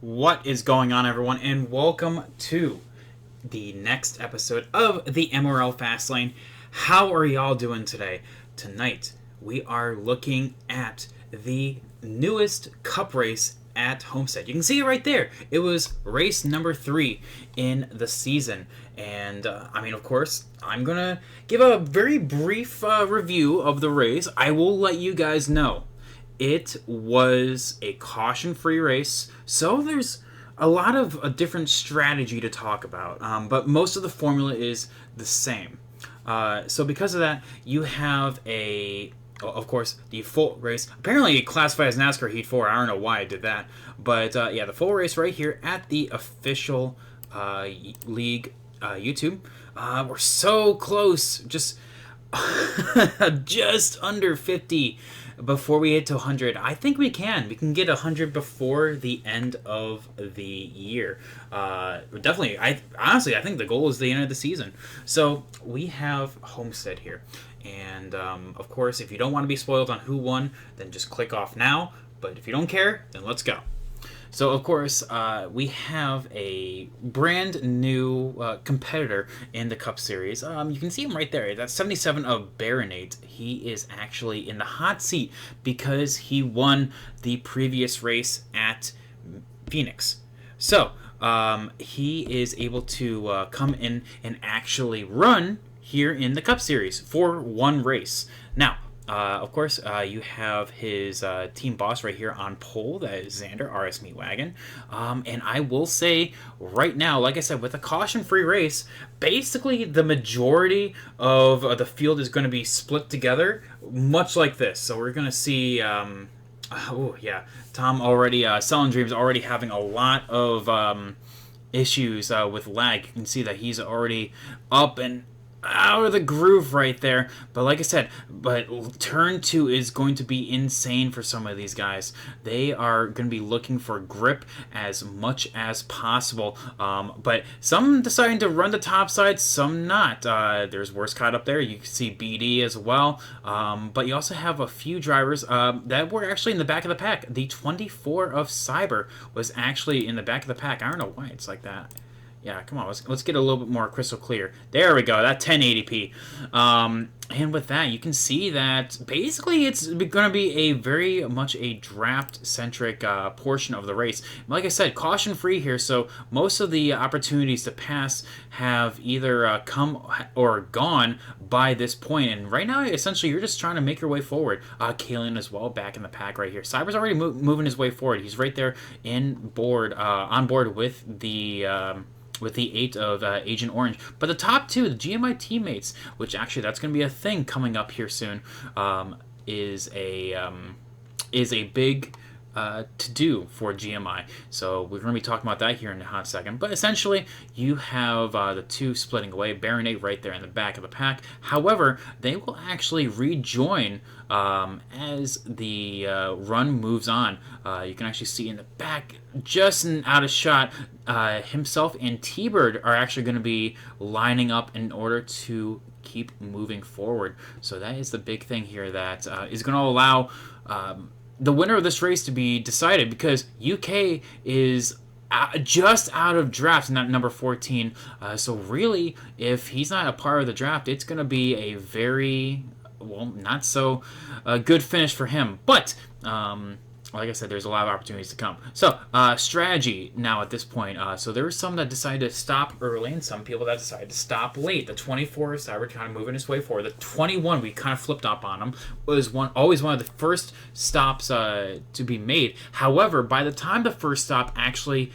What is going on, everyone, and welcome to the next episode of the MRL Fastlane. How are y'all doing today? Tonight, we are looking at the newest cup race at Homestead. You can see it right there. It was race number 3 in the season. And, of course, I'm going to give a very brief review of the race. I will let you guys know. It was a caution-free race, so there's a lot of a different strategy to talk about, but most of the formula is the same. So because of that, you have of course, the full race. Apparently, it classified as NASCAR Heat 4. I don't know why I did that, but yeah, the full race right here at the official league YouTube. We're so close, just just under 50 before we hit to 100. I think we can get 100 before the end of the year. Definitely, I think the goal is the end of the season. So we have Homestead here, and of course, if you don't want to be spoiled on who won, then just click off now. But if you don't care, then let's go. So, of course, we have a brand new competitor in the Cup Series. You can see him right there. That's 77 of Baronate. He is actually in the hot seat because he won the previous race at Phoenix. So, he is able to come in and actually run here in the Cup Series for one race. Now, of course, you have his team boss right here on pole. That is Xander, RS Meat Wagon. And I will say right now, like I said, with a caution-free race, basically the majority of the field is going to be split together, much like this. So we're going to see... Tom already, Selling Dreams already having a lot of issues with lag. You can see that he's already up and out of the groove right there. But like I said, turn 2 is going to be insane for some of these guys. They are going to be looking for grip as much as possible. But some deciding to run the top side, some not. There's Worstcott up there. You can see BD as well. But you also have a few drivers that were actually in the back of the pack. The 24 of Cyber was actually in the back of the pack. I don't know why it's like that. Yeah, come on, let's get a little bit more crystal clear. There we go, that 1080p. And with that, you can see that basically it's going to be a very much a draft-centric portion of the race. Like I said, caution-free here, so most of the opportunities to pass have either come or gone by this point. And right now, essentially, you're just trying to make your way forward. Kalen as well, back in the pack right here. Cyber's already moving his way forward. He's right there on board with the 8 of Agent Orange. But the top 2, the GMI teammates, which actually that's going to be a thing coming up here soon, is a big to-do for GMI. So we're going to be talking about that here in a hot second. But essentially, you have the 2 splitting away. Baronate right there in the back of the pack. However, they will actually rejoin as the run moves on. You can actually see in the back, just out of shot, himself and T-Bird are actually going to be lining up in order to keep moving forward. So that is the big thing here that is going to allow the winner of this race to be decided, because UK is just out of draft in that number 14. So really, if he's not a part of the draft, it's going to be a very, not so good finish for him. But like I said, there's a lot of opportunities to come. So, strategy now at this point. So there were some that decided to stop early, and some people that decided to stop late. The 24 Cyber kind of moving his way forward. The 21, we kind of flipped up on him, was always one of the first stops to be made. However, by the time the first stop actually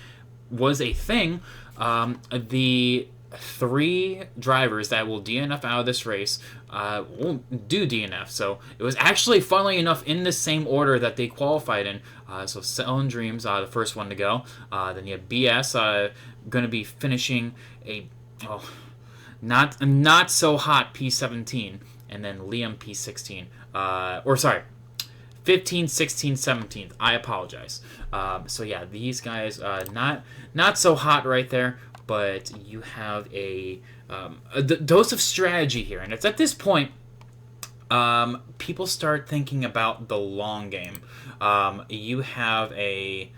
was a thing, the 3 drivers that will DNF out of this race won't do DNF. So it was actually, funnily enough, in the same order that they qualified in. So Selling Dreams, the first one to go. Then you have BS going to be finishing a not so hot P17, and then Liam P16. 15, 16, 17th. I apologize. So yeah, these guys not so hot right there. But you have a dose of strategy here. And it's at this point people start thinking about the long game. You have a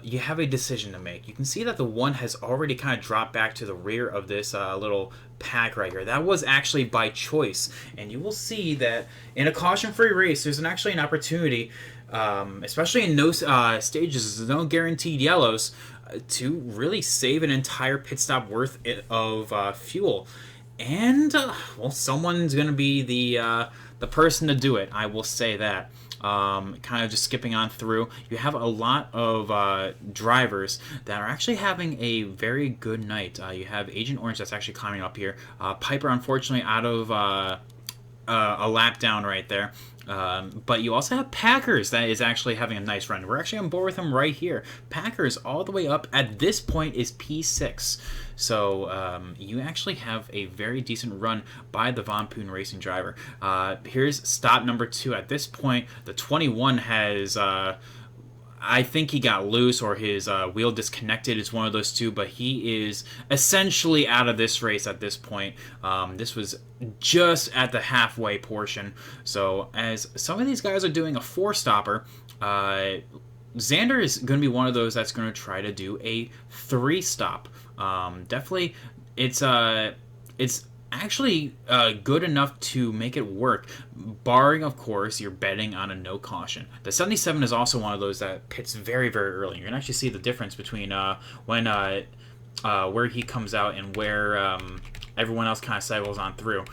you have a decision to make. You can see that the 1 has already kind of dropped back to the rear of this little pack right here. That was actually by choice, and you will see that in a caution-free race, there's actually an opportunity, especially in no stages, there's no guaranteed yellows, to really save an entire pit stop worth of fuel. And well, someone's going to be the person to do it. I will say that. Kind of just skipping on through, you have a lot of drivers that are actually having a very good night. You have Agent Orange that's actually climbing up here. Piper, unfortunately, out of a lap down right there. But you also have Packers that is actually having a nice run. We're actually on board with him right here. Packers all the way up at this point is P6. So you actually have a very decent run by the Von Poon Racing driver. Here's stop number 2. At this point, the 21 has... I think he got loose or his wheel disconnected. It's one of those two, but he is essentially out of this race at this point. This was just at the halfway portion. So as some of these guys are doing a 4-stopper, Xander is going to be one of those that's going to try to do a 3-stop. Definitely, it's actually good enough to make it work, barring, of course, you're betting on a no caution. The 77 is also one of those that pits very, very early. You're going to actually see the difference between when where he comes out and where everyone else kind of cycles on through.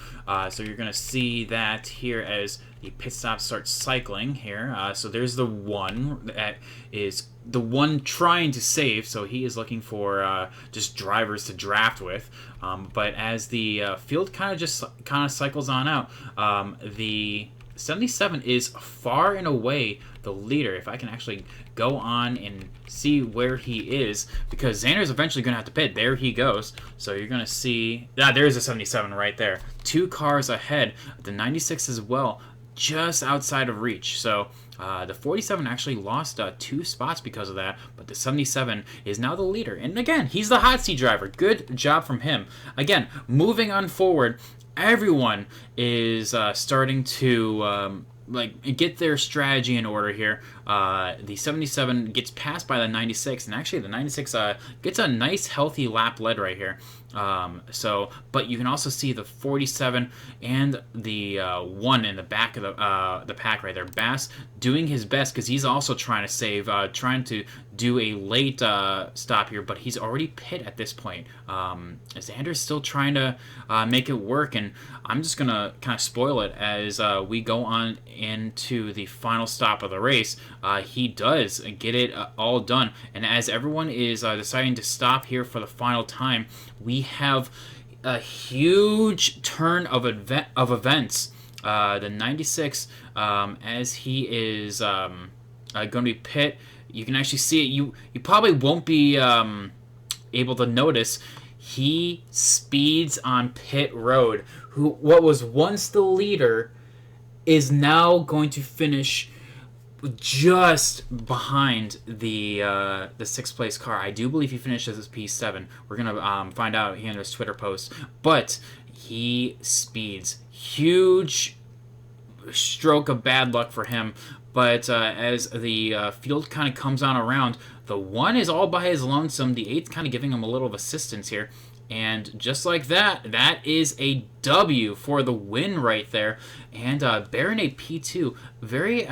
So you're going to see that here as the pit stop starts cycling here. So there's the 1 that is the 1 trying to save, so he is looking for just drivers to draft with. But as the field kind of cycles on out, the 77 is far and away the leader. If I can actually go on and see where he is, because Xander's eventually going to have to pit. There he goes. So you're going to see... there's a 77 right there. 2 cars ahead. The 96 as well, just outside of reach. So the 47 actually lost 2 spots because of that, but the 77 is now the leader. And again, he's the hot seat driver. Good job from him. Again, moving on forward, everyone is starting to get their strategy in order here. The 77 gets passed by the 96, and actually the 96 gets a nice healthy lap lead right here. But you can also see the 47 and the 1 in the back of the pack right there. Bass doing his best because he's also trying to save, trying to do a late stop here, but he's already pit at this point. Xander's still trying to make it work, and I'm just going to kind of spoil it as we go on into the final stop of the race. He does get it all done, and as everyone is deciding to stop here for the final time, we have a huge turn of events. The 96, as he is going to be pit, you can actually see it. You probably won't be able to notice. He speeds on pit road. What was once the leader is now going to finish just behind the 6th place car. I do believe he finishes as P7. We're gonna find out here in his Twitter post. But he speeds. Huge stroke of bad luck for him. But as the field kind of comes on around, the 1 is all by his lonesome. The 8's kind of giving him a little of assistance here. And just like that, that is a W for the win right there. And Baronet P2, very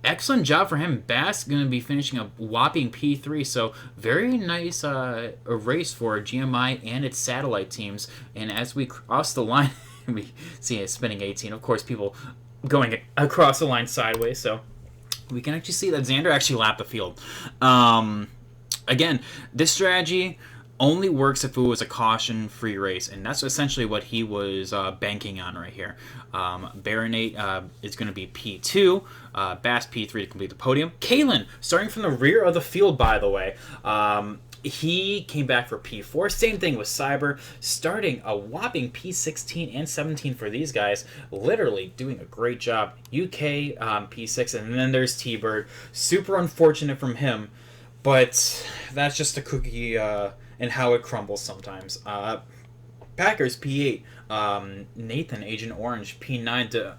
excellent job for him. Bass going to be finishing a whopping P3, so very nice a race for GMI and its satellite teams. And as we cross the line, we see it spinning 18. Of course, people going across the line sideways, so we can actually see that Xander actually lapped the field. Again, this strategy only works if it was a caution-free race, and that's essentially what he was banking on right here. Baronet is going to be P2, Bass P3 to complete the podium. Kalen, starting from the rear of the field, by the way, he came back for P4. Same thing with Cyber, starting a whopping P16 and 17 for these guys. Literally doing a great job. UK P6, and then there's T-Bird. Super unfortunate from him, but that's just a cookie and how it crumbles sometimes. Packers P8, Nathan Agent Orange P9 to,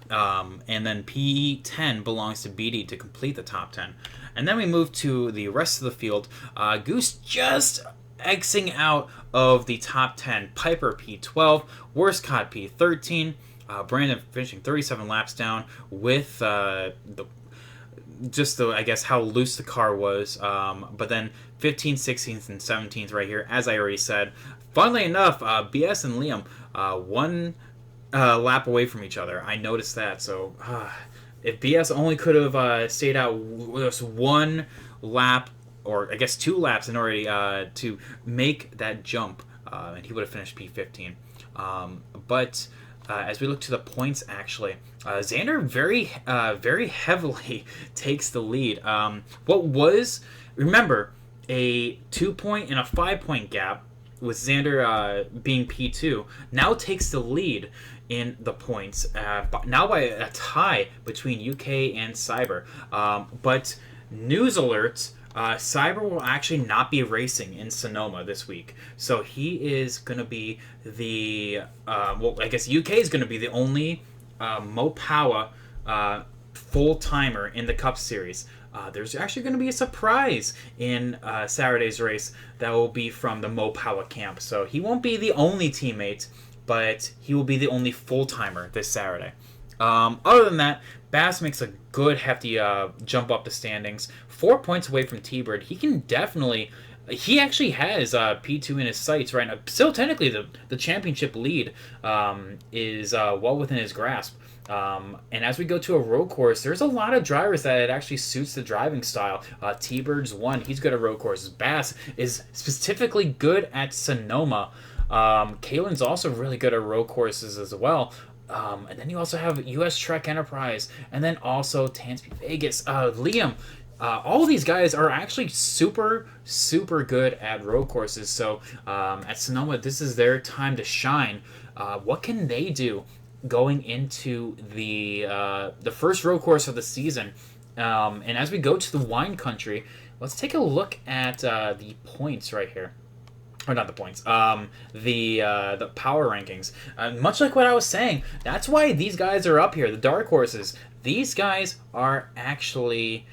and then P10 belongs to BD to complete the top 10. And then we move to the rest of the field. Goose just Xing out of the top 10. Piper P12, Worscott P13, Brandon finishing 37 laps down with I guess how loose the car was, but then 15th, 16th, and 17th right here, as I already said. Funnily enough, BS and Liam one lap away from each other. I noticed that, so if BS only could have stayed out with one lap, or I guess 2 laps in order to make that jump, and he would have finished P15. But as we look to the points, actually, Xander very heavily takes the lead. What was, remember, a 2-point and a 5-point gap with Xander being P2, now takes the lead in the points, now by a tie between UK and Cyber. But news alert, Cyber will actually not be racing in Sonoma this week. So he is going to be the, I guess UK is going to be the only Mopawa full-timer in the Cup Series. There's actually going to be a surprise in Saturday's race that will be from the Mopawa camp. So he won't be the only teammate, but he will be the only full-timer this Saturday. Other than that, Bass makes a good hefty jump up the standings. 4 points away from T-Bird. He can definitely... He actually has P2 in his sights right now. Still, technically, the championship lead is well within his grasp. And as we go to a road course, there's a lot of drivers that it actually suits the driving style. T-Bird's one. He's good at road courses. Bass is specifically good at Sonoma. Kalen's also really good at road courses as well. And then you also have US Trek Enterprise, and then also Tansby Vegas. Liam, all of these guys are actually super good at road courses. So at Sonoma, this is their time to shine. What can they do going into the first road course of the season? And as we go to the wine country, let's take a look at the points right here. Or not the points, the power rankings. Much like what I was saying, that's why these guys are up here, the dark horses. These guys are actually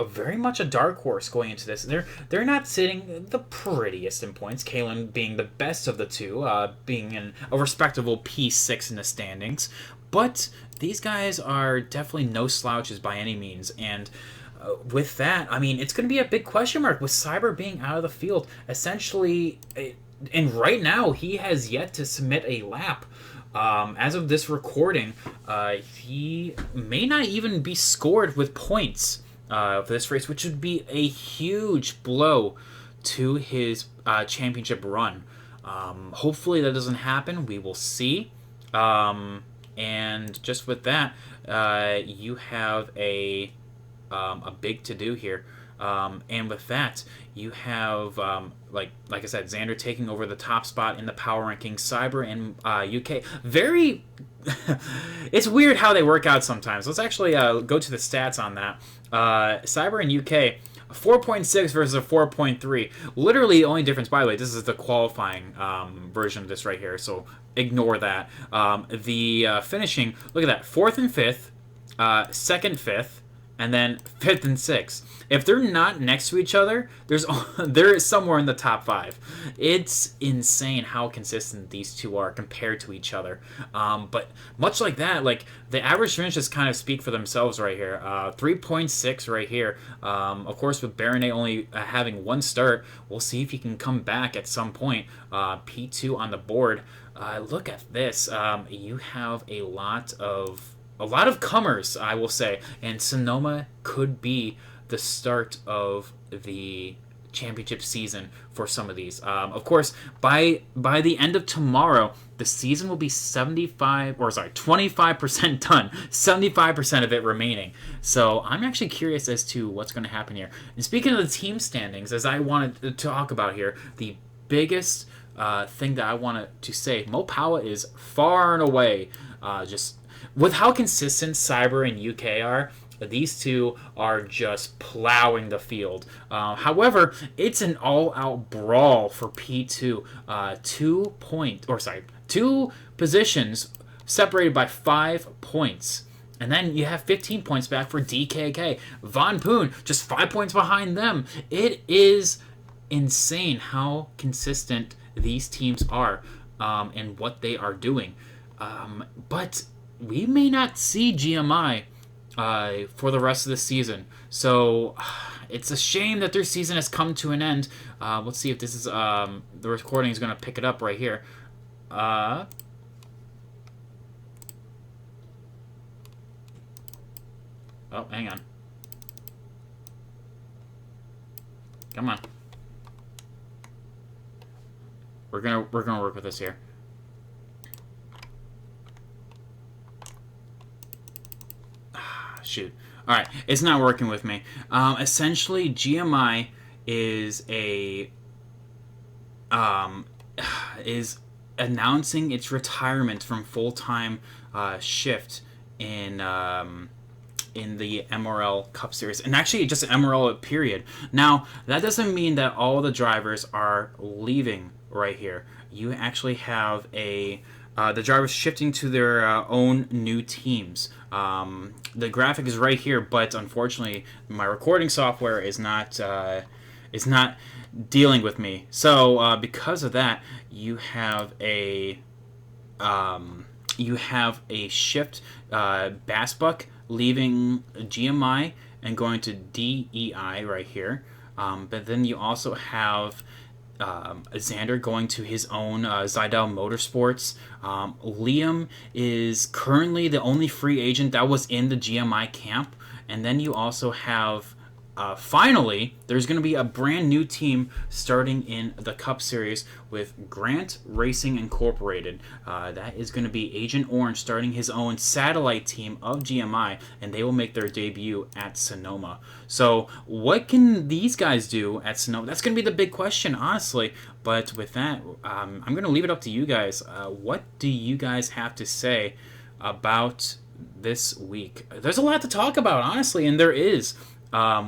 very much a dark horse going into this. They're not sitting the prettiest in points, Kalen being the best of the two, being in a respectable P6 in the standings. But these guys are definitely no slouches by any means, and with that, I mean, it's going to be a big question mark with Cyber being out of the field. Essentially, and right now, he has yet to submit a lap. As of this recording, he may not even be scored with points for this race, which would be a huge blow to his championship run. Hopefully that doesn't happen. We will see. And just with that, you have a big to-do here. And with that, you have, like I said, Xander taking over the top spot in the power ranking. Cyber and UK. Very... It's weird how they work out sometimes. Let's actually go to the stats on that. Cyber and UK, 4.6 versus a 4.3. Literally, the only difference, by the way, this is the qualifying version of this right here, so ignore that. The finishing, look at that, 4th and 5th, 2nd, 5th, and then 5th and 6th. If they're not next to each other, they're somewhere in the top 5. It's insane how consistent these two are compared to each other. But much like that, like the average finishes kind of speak for themselves right here. 3.6 right here. Of course, with Baronet only having one start, we'll see if he can come back at some point. P2 on the board. Look at this. You have a lot of comers, I will say, and Sonoma could be the start of the championship season for some of these. Of course, by the end of tomorrow, the season will be 25% done, 75% of it remaining. So I'm actually curious as to what's going to happen here. And speaking of the team standings, as I wanted to talk about here, the biggest thing that I wanted to say, Mopawa is far and away just with how consistent Cyber and UK are. These two are just plowing the field. However, it's an all-out brawl for P2. 2 positions separated by 5 points. And then you have 15 points back for DKK. Von Poon, just 5 points behind them. It is insane how consistent these teams are and what they are doing. But we may not see GMI for the rest of the season. So it's a shame that their season has come to an end. Let's see if this is the recording is going to pick it up right here. Oh, hang on. Come on. We're gonna work with this here. Shoot. All right, it's not working with me. Essentially, GMI is is announcing its retirement from full-time shift in the MRL Cup Series, and actually just MRL period. Now, that doesn't mean that all the drivers are leaving right here. You actually have the drivers shifting to their own new teams. The graphic is right here, but unfortunately, my recording software is not dealing with me. So because of that, you have a shift. Bassbuck leaving GMI and going to DEI right here. But then you also have Xander going to his own Zidell Motorsports. Liam is currently the only free agent that was in the GMI camp. And then you also have finally, there's going to be a brand new team starting in the Cup Series with Grant Racing Incorporated. That is going to be Agent Orange starting his own satellite team of GMI, and they will make their debut at Sonoma. So what can these guys do at Sonoma? That's going to be the big question, honestly. But with that, I'm going to leave it up to you guys. What do you guys have to say about this week? There's a lot to talk about, honestly, and there is. I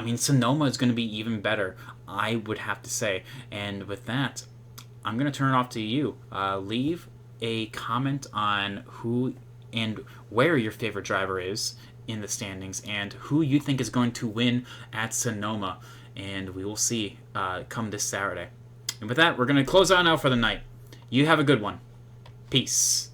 mean, Sonoma is going to be even better, I would have to say. And with that, I'm going to turn it off to you. Leave a comment on who and where your favorite driver is in the standings and who you think is going to win at Sonoma. And we will see come this Saturday. And with that, we're going to close out now for the night. You have a good one. Peace.